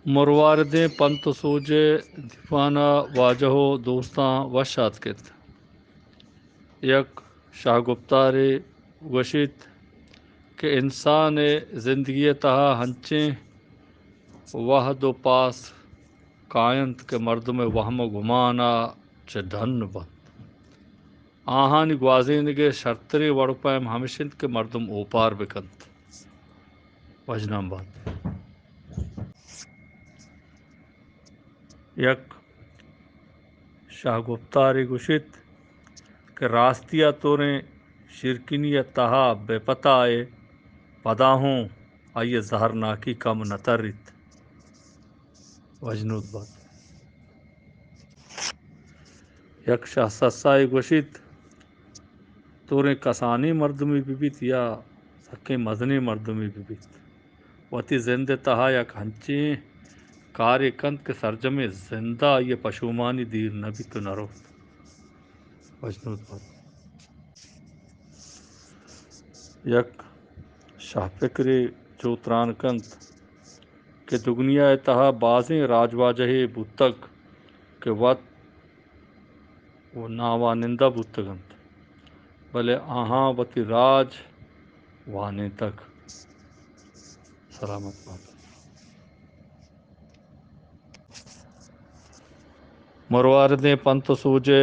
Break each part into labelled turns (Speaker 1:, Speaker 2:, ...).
Speaker 1: مروارد پنت سوجے دیوانہ واجہو دوستاں وشات کت یک شاگفتار گوشت کہ انسان زندگی تہا ہنچیں وحد و پاس کائنت کے مردم وہم و گمانا چہ ڈھن بند آہانی گوازینگے شرطری وڑپائم ہمشند کے مردم اوپار بکند وجنام بند یک شاگفتاری گوشت کہ راستیا توریں شرکنیت تہا بے پتہ آئے پدا ہوں آئیے زہرناکی کم نترت وجنود بات یک شاہ سسائی گوشت توریں کسانی مردمی بیت یا سکیں مزنی مردمی بیت وتی زند تہا یک ہنچیں کار کند کے سرجم زندہ یہ پشومانی دیر نبی تو نرو وجنود بات یک شاہ فکری چوتران کند کہ دگنیا تہا بازیں راج واجہ بتک کہ وط وہ ناوانندہ بتگند بلے آہاں وتی راج وانے تک سلامت بات مروارد پنت سوجے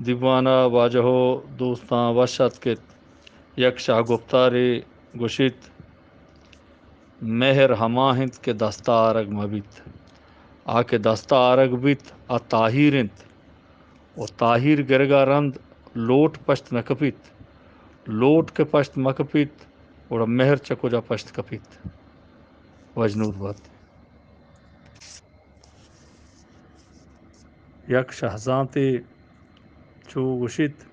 Speaker 1: دیوانہ واجہو دوستاں وشت کت یک شاگفتار گوشت مہر ہماہند کے دستہ آرگ مبیت آ کے دستہ آرگ بیت آ تاہیرند و تاہیر گرگا رند لوٹ پشت نکپیت لوٹ کے پشت مکپیت اور مہر چکو جا پشت کپیت وجنود بات یک شہزانتے چو گوشت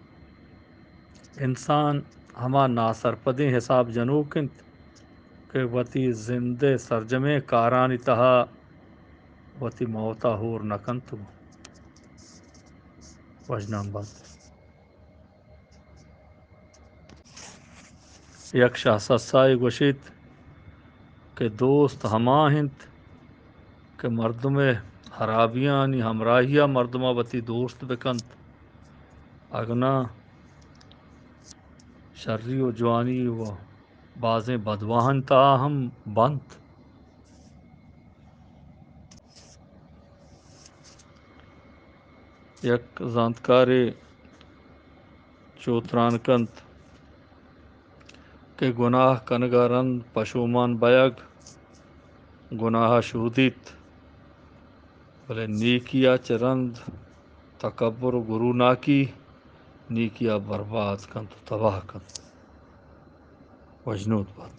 Speaker 1: انسان ہما ناسرپدیں حساب جنوکند کہ وتی زند سرجمیں کارانی تہا وتی موتا ہور نکنت وجنام بات یک شاہ سسائی گوشت کہ دوست ہماہند کہ مردم خرابیانی ہمراہیہ مردمہ وتی دوست بکند اگنا شرری و جوانی و بازیں بدواہن تہا ہم بند یک زانتکار چوتران کند کہ گناہ کنگا رند پشومان بیگ گناہ شودیت بلے نیکیا چرند تکبر و گرو ناکی نیکیا برباد کند تباہ کند وجنود بات